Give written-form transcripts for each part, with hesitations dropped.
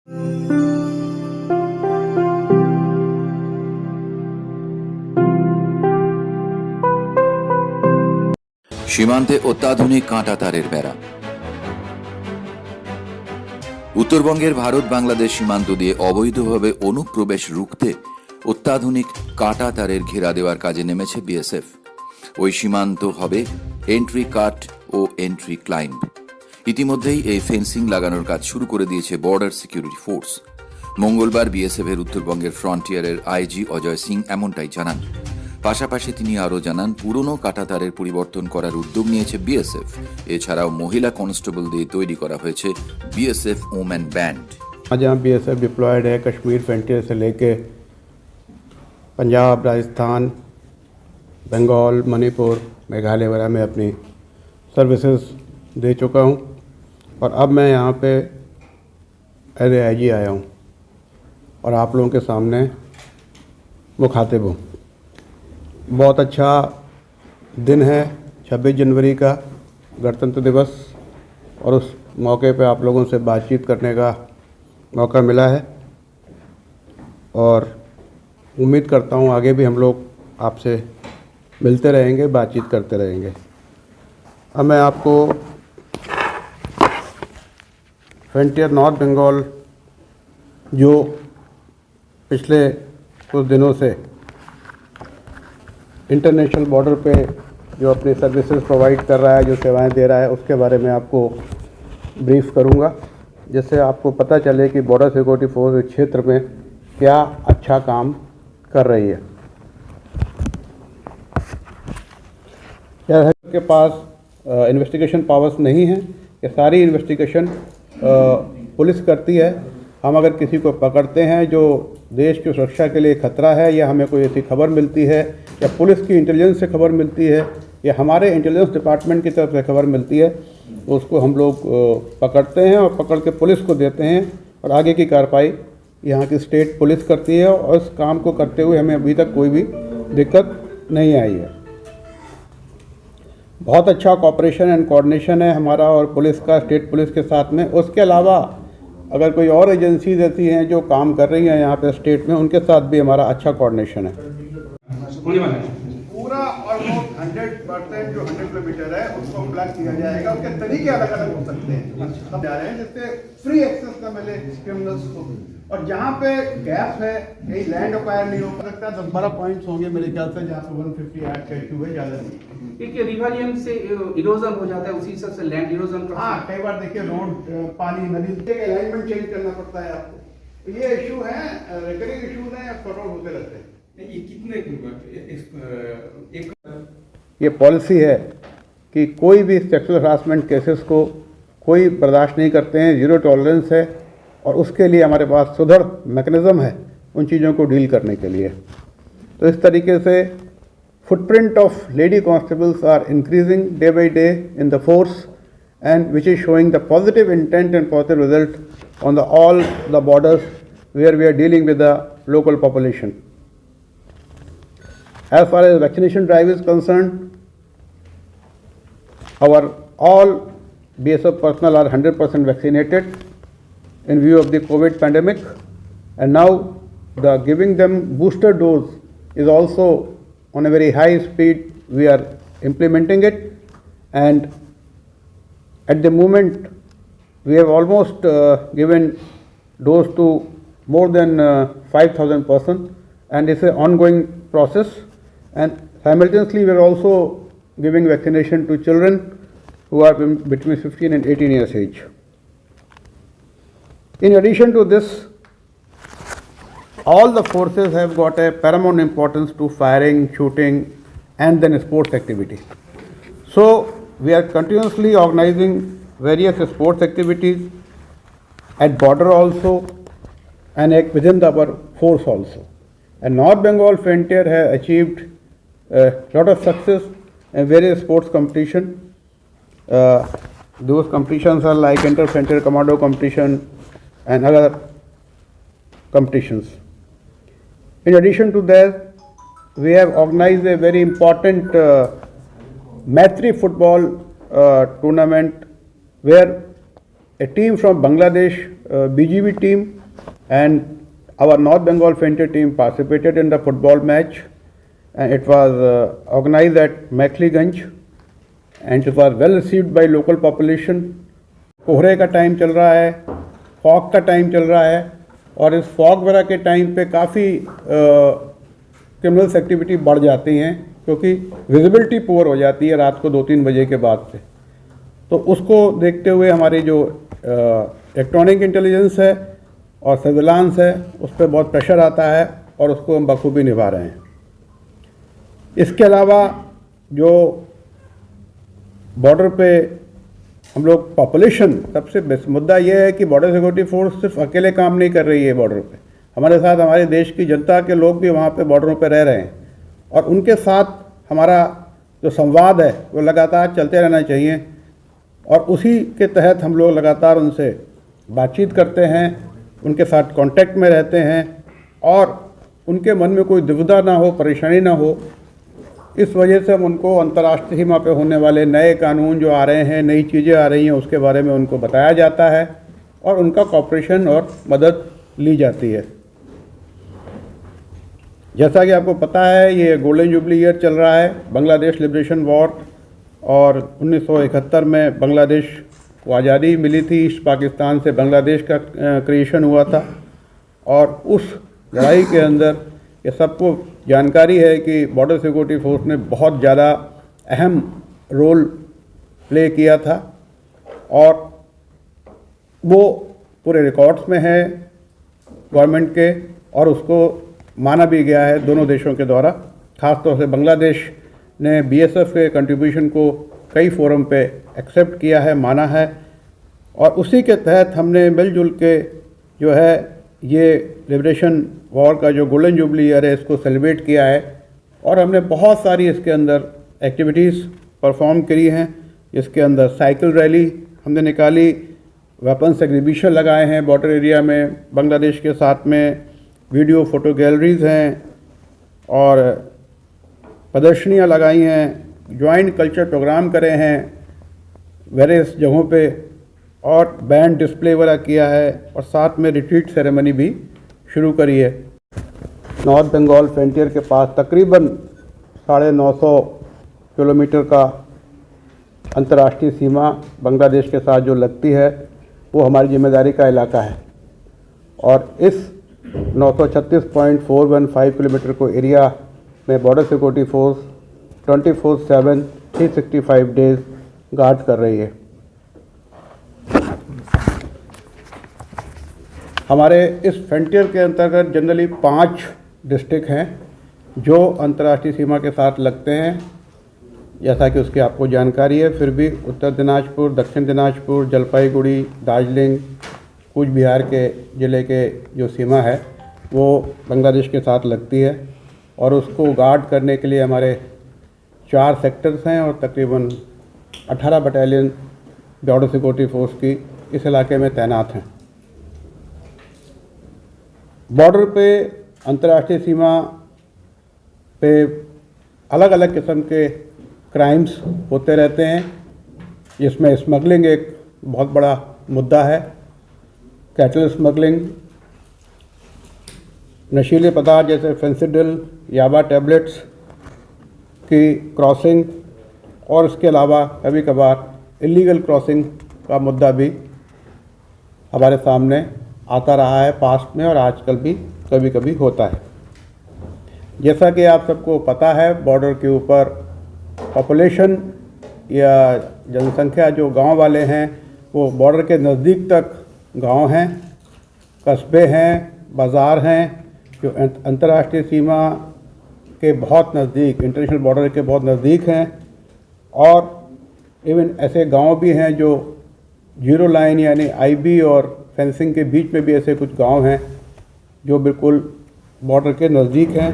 সীমান্তে অত্যাধুনিক কাঁটা তারের বেড়া। উত্তরবঙ্গের ভারত বাংলাদেশ সীমান্ত দিয়ে অবৈধভাবে অনুপ্রবেশ রুখতে অত্যাধুনিক কাঁটা তারের ঘেরা দেওয়ার কাজে নেমেছে বিএসএফ। ওই সীমান্ত হবে এন্ট্রি কাট ও এন্ট্রি ক্লাইম্ব। ইতিমধ্যেই এই ফেন্সিং লাগানোর কাজ শুরু করে দিয়েছে বর্ডার সিকিউরিটি ফোর্স। মঙ্গলবার বিএসএফ এর উত্তরবঙ্গের ফ্রন্টিয়ারের আইজি অজয় সিং এমনটাই জানান। পাশাপাশি তিনি আরও জানান, পুরনো কাঁটাতারের পরিবর্তন করার উদ্যোগ নিয়েছে বিএসএফ। এছাড়াও মহিলা কনস্টেবল দিয়ে তৈরি করা হয়েছে বিএসএफ वुमेन बैंड। आज यहाँ बीएसएफ डिप्लॉयड है कश्मीर फ्रंटियर से लेके पंजाब, राजस्थान, बंगाल, मणिपुर, मेघालय वगैरह में अपनी सर्विसेज दे चुका हूँ और अब मैं यहाँ पे एज आईजी आया हूँ और आप लोगों के सामने मुखातिब हूँ। बहुत अच्छा दिन है 26 जनवरी का गणतंत्र दिवस, और उस मौके पे आप लोगों से बातचीत करने का मौका मिला है और उम्मीद करता हूँ आगे भी हम लोग आपसे मिलते रहेंगे, बातचीत करते रहेंगे। अब मैं आपको फ्रंटियर नॉर्थ बंगाल जो पिछले कुछ दिनों से इंटरनेशनल बॉर्डर पे जो अपनी सर्विसेज प्रोवाइड कर रहा है, जो सेवाएं दे रहा है, उसके बारे में आपको ब्रीफ करूंगा, जिससे आपको पता चले कि बॉर्डर सिक्योरिटी फोर्स इस क्षेत्र में क्या अच्छा काम कर रही है। के पास इन्वेस्टिगेशन पावर्स नहीं है, ये सारी इन्वेस्टिगेशन पुलिस करती है। हम अगर किसी को पकड़ते हैं जो देश की सुरक्षा के लिए खतरा है, या हमें कोई ऐसी खबर मिलती है, या पुलिस की इंटेलिजेंस से खबर मिलती है, या हमारे इंटेलिजेंस डिपार्टमेंट की तरफ से खबर मिलती है, तो उसको हम लोग पकड़ते हैं और पकड़ के पुलिस को देते हैं और आगे की कार्रवाई यहाँ की स्टेट पुलिस करती है। और इस काम को करते हुए हमें अभी तक कोई भी दिक्कत नहीं आई है। बहुत अच्छा कोऑपरेशन एंड कोऑर्डिनेशन है हमारा और पुलिस का, स्टेट पुलिस के साथ में। उसके अलावा अगर कोई और एजेंसीज ऐसी हैं जो काम कर रही हैं यहाँ पे स्टेट में, उनके साथ भी हमारा अच्छा कोऑर्डिनेशन है। पूरा ऑलमोस्ट 100% जो 100 किलोमीटर है उसको प्लग किया जाएगा। उसके तरीके अलग अलग हो सकते हैं, हम जा रहे हैं जिससे फ्री एक्सेस का मिले क्रिमिनल्स को। और जहाँ पे गैप है, कहीं लैंड अक्वायर नहीं हो सकता, 10-12 पॉइंट्स होंगे मेरे ख्याल से जहाँ पे 150 ऐड का इशू है, ज़्यादा नहीं। देखिए रिवालियम से इरोजन हो जाता है, उसी हिसाब से लैंड इरोजन। हाँ, कई बार देखिए रोड, पानी, नदी के अलाइनमेंट चेंज करना पड़ता है आपको। तो ये इशू है, रिकरिंग इशूज हैं, सॉर्ट आउट होते रहते हैं। ये कितने ये पॉलिसी है कि कोई भी सेक्सुअल हरासमेंट केसेस को कोई बर्दाश्त नहीं करते हैं, ज़ीरो टॉलरेंस है, और उसके लिए हमारे पास सुदृढ़ मैकेनिज्म है उन चीज़ों को डील करने के लिए। तो इस तरीके से footprint of lady constables are increasing day by day in the force, and which is showing the positive intent and positive result on all the borders where we are dealing with the local population. As far as vaccination drive is concerned, our all BSF personnel are 100% vaccinated in view of the COVID pandemic, and now the giving them booster dose is also on a very high speed. We are implementing it, and at the moment we have almost given dose to more than 5,000 persons, and it's an ongoing process. And simultaneously we are also giving vaccination to children who are between 15 and 18 years age. In addition to this, all the forces have got a paramount importance to firing, shooting, and then sports activity. So we are continuously organizing various sports activities at border also, and within our force also. And North Bengal Frontier has achieved a lot of success in various sports competition. Those competitions are like Inter-Frontier Commando competition and other competitions. In addition to that, we have organized a very important Maitri football tournament where a team from Bangladesh BGB team and our North Bengal Frontier team participated in the football match, and it was organized at Mekhliganj and it was well received by local population. कोहरे का time चल रहा है, fog का time चल रहा है, और इस फॉग वगैरह के टाइम पे काफ़ी क्रिमिनल्स एक्टिविटी बढ़ जाती हैं क्योंकि विजिबिलिटी पुअर हो जाती है रात को 2-3 बजे के बाद से। तो उसको देखते हुए हमारी जो इलेक्ट्रॉनिक इंटेलिजेंस है और सर्विलांस है उस पर बहुत प्रेशर आता है और उसको हम बखूबी निभा रहे हैं। इसके अलावा जो बॉर्डर पे हम लोग पॉपुलेशन, सबसे बेस्ट मुद्दा ये है कि बॉर्डर सिक्योरिटी फोर्स सिर्फ अकेले काम नहीं कर रही है बॉर्डर पे, हमारे साथ हमारे देश की जनता के लोग भी वहाँ पे बॉर्डरों पे रह रहे हैं और उनके साथ हमारा जो संवाद है वो लगातार चलते रहना चाहिए और उसी के तहत हम लोग लगातार उनसे बातचीत करते हैं, उनके साथ कांटेक्ट में रहते हैं और उनके मन में कोई दुविधा ना हो, परेशानी ना हो। इस वजह से हम उनको अंतर्राष्ट्रीय सीमा पे होने वाले नए कानून जो आ रहे हैं, नई चीज़ें आ रही हैं, उसके बारे में उनको बताया जाता है और उनका कॉपरेशन और मदद ली जाती है। जैसा कि आपको पता है ये गोल्डन जुबली ईयर चल रहा है, बांग्लादेश लिबरेशन वॉर, और 1971 में बांग्लादेश को आज़ादी मिली थी, ईस्ट पाकिस्तान से बांग्लादेश का क्रिएशन हुआ था और उस लड़ाई के अंदर ये सबको जानकारी है कि बॉर्डर सिक्योरिटी फोर्स ने बहुत ज़्यादा अहम रोल प्ले किया था और वो पूरे रिकॉर्ड्स में है गवर्नमेंट के और उसको माना भी गया है दोनों देशों के द्वारा। ख़ास तौर से बांग्लादेश ने BSF के कंट्रीब्यूशन को कई फोरम पे एक्सेप्ट किया है, माना है और उसी के तहत हमने मिलजुल के जो है ये लिबरेशन वॉर का जो गोल्डन जुबली ईयर है इसको सेलिब्रेट किया है और हमने बहुत सारी इसके अंदर एक्टिविटीज़ परफॉर्म करी हैं। इसके अंदर साइकिल रैली हमने निकाली, वेपन्स एग्जीबिशन लगाए हैं बॉर्डर एरिया में बांग्लादेश के साथ में, वीडियो फ़ोटो गैलरीज़ हैं और प्रदर्शनियाँ लगाई हैं, जॉइंट कल्चर प्रोग्राम करे हैं वेरियस जगहों पे और बैंड डिस्प्ले वगैरह किया है और साथ में रिट्रीट सेरेमनी भी शुरू करी है। नॉर्थ बंगाल फ्रंटियर के पास तकरीबन 950 किलोमीटर का अंतर्राष्ट्रीय सीमा बांग्लादेश के साथ जो लगती है वो हमारी जिम्मेदारी का इलाका है और इस 936.415 किलोमीटर को एरिया में border security force 24/7 365 days guard कर रही है। हमारे इस फ्रंटियर के अंतर्गत जनरली 5 डिस्ट्रिक्ट हैं जो अंतर्राष्ट्रीय सीमा के साथ लगते हैं, जैसा कि उसकी आपको जानकारी है। फिर भी उत्तर दिनाजपुर, दक्षिण दिनाजपुर, जलपाईगुड़ी, दार्जिलिंग, कूच बिहार के ज़िले के जो सीमा है वो बांग्लादेश के साथ लगती है और उसको गार्ड करने के लिए हमारे 4 सेक्टर्स हैं और तकरीबन 18 बटालियन बॉर्डर सिक्योरिटी फोर्स की इस इलाके में तैनात हैं। बॉर्डर पे अंतर्राष्ट्रीय सीमा पे अलग अलग किस्म के क्राइम्स होते रहते हैं, जिसमें स्मगलिंग एक बहुत बड़ा मुद्दा है। कैटल स्मगलिंग, नशीले पदार्थ जैसे फेंसिडिल, याबा टैबलेट्स की क्रॉसिंग और इसके अलावा कभी कभार इलीगल क्रॉसिंग का मुद्दा भी हमारे सामने आता रहा है पास्ट में और आजकल भी कभी कभी होता है। जैसा कि आप सबको पता है बॉर्डर के ऊपर पॉपुलेशन या जनसंख्या जो गांव वाले हैं वो बॉर्डर के नज़दीक तक गांव हैं, कस्बे हैं, बाज़ार हैं जो अंतर्राष्ट्रीय सीमा के बहुत नज़दीक, इंटरनेशनल बॉर्डर के बहुत नज़दीक हैं और इवन ऐसे गांव भी हैं जो जीरो लाइन यानी IB और फेंसिंग के बीच में भी ऐसे कुछ गांव हैं जो बिल्कुल बॉर्डर के नज़दीक हैं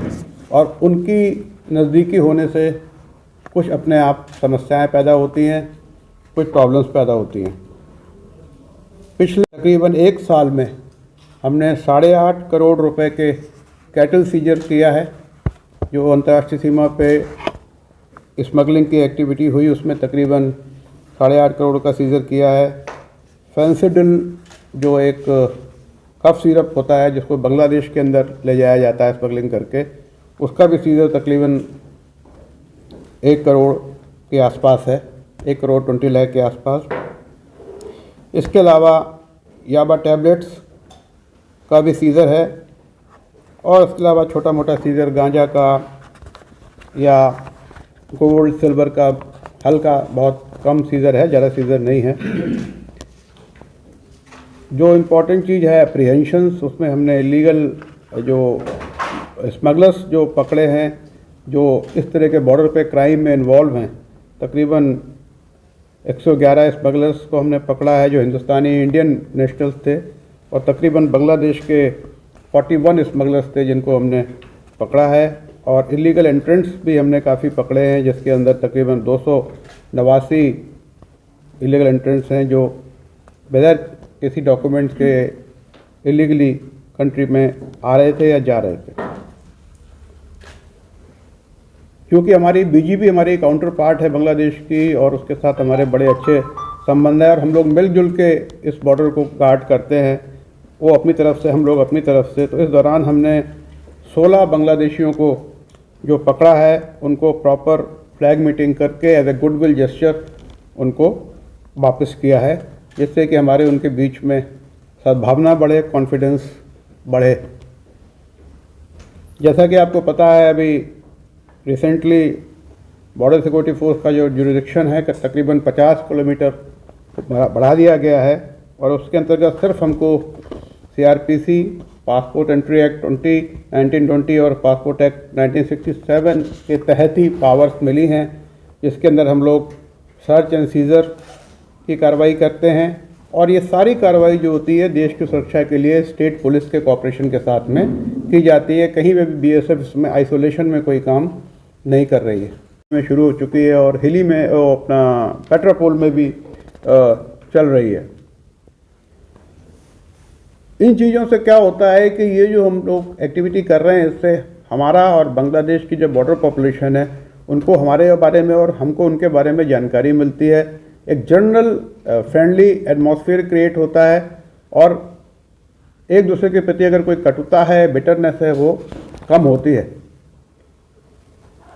और उनकी नज़दीकी होने से कुछ अपने आप समस्याएं पैदा होती हैं, कुछ प्रॉब्लम्स पैदा होती हैं। पिछले तकरीबन 1 साल में हमने 8.5 करोड़ रुपए के कैटल सीजर किया है। जो अंतर्राष्ट्रीय सीमा पे स्मगलिंग की एक्टिविटी हुई उसमें तकरीबन 8.5 करोड़ का सीजर किया है। फेंसिडिल जो एक कफ सिरप होता है जिसको बांग्लादेश के अंदर ले जाया जाता है स्मगलिंग करके, उसका भी सीजर तकरीबन 1 करोड़ के आसपास है, 1 करोड़ 20 लाख के आसपास। इसके अलावा याबा टैबलेट्स का भी सीज़र है, और इसके अलावा छोटा मोटा सीज़र गांजा का या गोल्ड सिल्वर का हल्का बहुत कम सीज़र है, ज़्यादा सीज़र नहीं है। जो इम्पोर्टेंट चीज़ है अप्रीहेंशंस, उसमें हमने इलीगल जो स्मगलर्स जो पकड़े हैं जो इस तरह के बॉर्डर पे क्राइम में इन्वॉल्व हैं, तकरीबन 111 स्मगलर्स को हमने पकड़ा है जो हिंदुस्तानी इंडियन नेशनल्स थे, और तकरीबन बांग्लादेश के 41 स्मगलर्स थे जिनको हमने पकड़ा है। और इलीगल एंट्रेंट्स भी हमने काफ़ी पकड़े हैं, जिसके अंदर तकरीबन 289 इलीगल एंट्रेंट्स हैं जो बगैर किसी डॉक्यूमेंट्स के इलीगली कंट्री में आ रहे थे या जा रहे थे। क्योंकि हमारी बीजीपी हमारी काउंटर पार्ट है बांग्लादेश की, और उसके साथ हमारे बड़े अच्छे संबंध है, और हम लोग मिलजुल के इस बॉर्डर को गार्ड करते हैं, वो अपनी तरफ से, हम लोग अपनी तरफ से। तो इस दौरान हमने 16 बांग्लादेशियों को जो पकड़ा है उनको प्रॉपर फ्लैग मीटिंग करके एज ए गुडविल जेस्चर उनको वापस किया है, जिससे कि हमारे उनके बीच में सद्भावना बढ़े, कॉन्फिडेंस बढ़े। जैसा कि आपको पता है, अभी रिसेंटली बॉर्डर सिक्योरिटी फोर्स का जो जुरिडिक्शन है तकरीबन 50 किलोमीटर बढ़ा दिया गया है, और उसके अंतर्गत सिर्फ हमको CRPC, पासपोर्ट एंट्री एक्ट 1920 और पासपोर्ट एक्ट 1967 के तहत ही पावर्स मिली हैं, जिसके अंदर हम लोग सर्च एंड सीजर की कार्रवाई करते हैं। और ये सारी कार्रवाई जो होती है देश की सुरक्षा के लिए स्टेट पुलिस के कोऑपरेशन के साथ में की जाती है। कहीं भी BSF इसमें आइसोलेशन में कोई काम नहीं कर रही है, में शुरू हो चुकी है, और हिली में अपना पेट्रापोल में भी चल रही है। इन चीज़ों से क्या होता है कि ये जो हम लोग एक्टिविटी कर रहे हैं, इससे हमारा और बांग्लादेश की जो बॉर्डर पॉपुलेशन है उनको हमारे बारे में और हमको उनके बारे में जानकारी मिलती है। एक जनरल फ्रेंडली एटमॉस्फेयर क्रिएट होता है, और एक दूसरे के प्रति अगर कोई कटुता है, बिटरनेस है, वो कम होती है।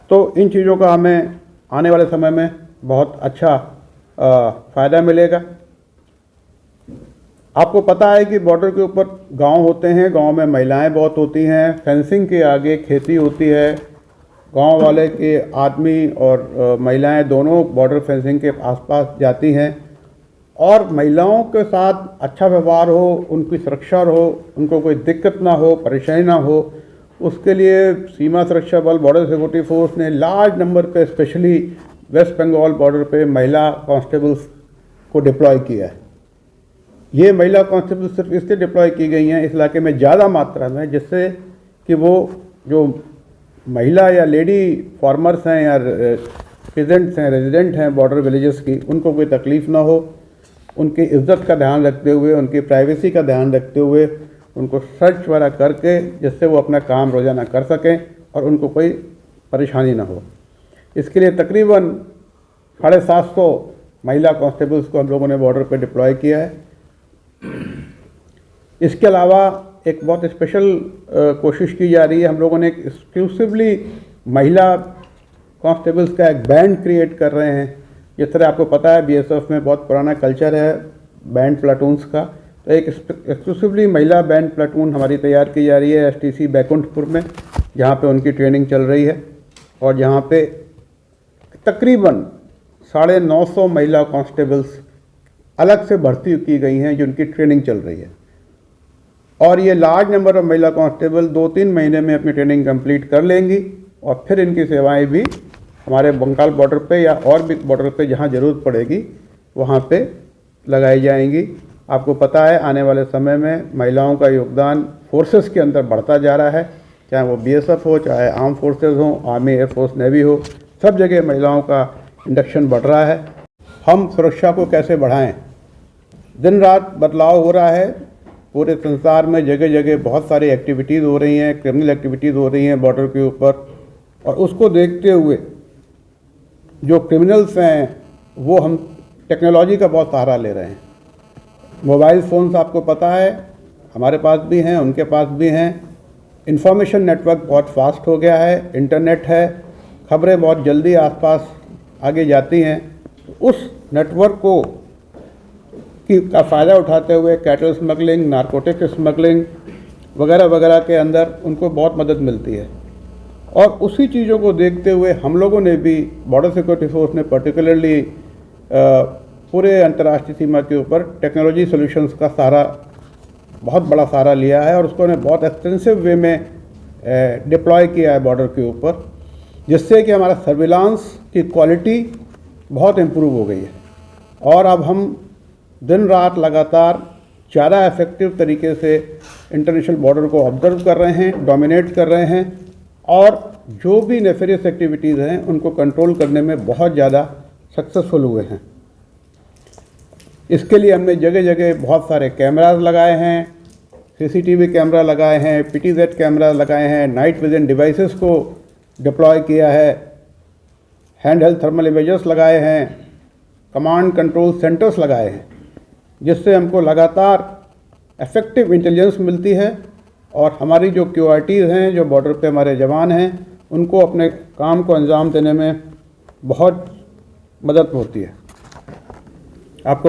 तो इन चीज़ों का हमें आने वाले समय में बहुत अच्छा फ़ायदा मिलेगा। आपको पता है कि बॉर्डर के ऊपर गांव होते हैं, गांव में महिलाएं बहुत होती हैं, फेंसिंग के आगे खेती होती है, गांव वाले के आदमी और महिलाएं दोनों बॉर्डर फेंसिंग के आसपास जाती हैं, और महिलाओं के साथ अच्छा व्यवहार हो, उनकी सुरक्षा हो, उनको कोई दिक्कत ना हो, परेशानी ना हो, उसके लिए सीमा सुरक्षा बल, बॉर्डर सिक्योरिटी फोर्स ने लार्ज नंबर पे स्पेशली वेस्ट बंगाल बॉर्डर पे महिला कांस्टेबल्स को डिप्लॉय किया है। ये महिला कांस्टेबल सिर्फ इसलिए डिप्लॉय की गई हैं इस इलाके में ज़्यादा मात्रा में, जिससे कि वो जो महिला या लेडी फार्मर्स हैं या पेजेंट्स हैं, रेजिडेंट हैं बॉर्डर विलेजेस की, उनको कोई तकलीफ़ ना हो, उनकी इज्जत का ध्यान रखते हुए, उनकी प्राइवेसी का ध्यान रखते हुए उनको सर्च वगैरह करके, जिससे वो अपना काम रोज़ाना कर सकें और उनको कोई परेशानी ना हो। इसके लिए तकरीबन 750 महिला कांस्टेबल्स को हम लोगों ने बॉर्डर पर डिप्लॉय किया है। इसके अलावा एक बहुत स्पेशल कोशिश की जा रही है। हम लोगों ने एक्सक्लूसिवली महिला कांस्टेबल्स का एक बैंड क्रिएट कर रहे हैं। जिस तरह आपको पता है BSF में बहुत पुराना कल्चर है बैंड प्लाटून्स का, तो एक एक्सक्लूसिवली महिला बैंड प्लाटून हमारी तैयार की जा रही है STC बैकुंठपुर में, जहाँ पे उनकी ट्रेनिंग चल रही है, और जहाँ पे तकरीबन 950 महिला कांस्टेबल्स अलग से भर्ती की गई हैं जिनकी ट्रेनिंग चल रही है। और ये लार्ज नंबर ऑफ महिला कांस्टेबल 2-3 महीने में अपनी ट्रेनिंग कंप्लीट कर लेंगी, और फिर इनकी सेवाएं भी हमारे बंगाल बॉर्डर पे या और भी बॉर्डर पे जहां ज़रूरत पड़ेगी वहां पे लगाई जाएंगी। आपको पता है आने वाले समय में महिलाओं का योगदान फोर्सेस के अंदर बढ़ता जा रहा है, चाहे वो BSF हो, चाहे आर्म फोर्सेस हो, आर्मी, एयरफोर्स, नेवी हो, सब जगह महिलाओं का इंडक्शन बढ़ रहा है। हम सुरक्षा को कैसे बढ़ाएं? दिन रात बदलाव हो रहा है पूरे संसार में, जगह जगह बहुत सारी एक्टिविटीज़ हो रही हैं, क्रिमिनल एक्टिविटीज़ हो रही हैं बॉर्डर के ऊपर, और उसको देखते हुए जो क्रिमिनल्स हैं वो हम टेक्नोलॉजी का बहुत सहारा ले रहे हैं। मोबाइल फ़ोन्स आपको पता है, हमारे पास भी हैं, उनके पास भी हैं। इंफॉर्मेशन नेटवर्क बहुत फास्ट हो गया है, इंटरनेट है, खबरें बहुत जल्दी आसपास आगे जाती हैं। उस नेटवर्क को का फ़ायदा उठाते हुए कैटल स्मगलिंग, नारकोटिक स्मगलिंग वगैरह वगैरह के अंदर उनको बहुत मदद मिलती है। और उसी चीज़ों को देखते हुए हम लोगों ने भी, बॉर्डर सिक्योरिटी फोर्स ने पर्टिकुलरली पूरे अंतर्राष्ट्रीय सीमा के ऊपर टेक्नोलॉजी सॉल्यूशंस का सहारा, बहुत बड़ा सहारा लिया है और उसको ने बहुत एक्सटेंसिव वे में डिप्लॉय किया है बॉर्डर के ऊपर, जिससे कि हमारा सर्विलांस की क्वालिटी बहुत इम्प्रूव हो गई है। और अब हम दिन रात लगातार ज़्यादा इफेक्टिव तरीके से इंटरनेशनल बॉर्डर को ऑब्जर्व कर रहे हैं, डोमिनेट कर रहे हैं और जो भी नेफेरियस एक्टिविटीज़ हैं उनको कंट्रोल करने में बहुत ज़्यादा सक्सेसफुल हुए हैं। इसके लिए हमने जगह जगह बहुत सारे कैमराज लगाए हैं, सीसीटीवी कैमरा लगाए हैं, पीटीजेड कैमरा लगाए हैं, नाइट विजन डिवाइसेस को डिप्लॉय किया है, हैंड हेल्ड थर्मल इमेजर्स लगाए हैं, कमांड कंट्रोल सेंटर्स लगाए हैं, जिससे हमको लगातार इफेक्टिव इंटेलिजेंस मिलती है और हमारी जो क्यूआरटीज़ हैं, जो बॉर्डर पे हमारे जवान हैं, उनको अपने काम को अंजाम देने में बहुत मदद होती है।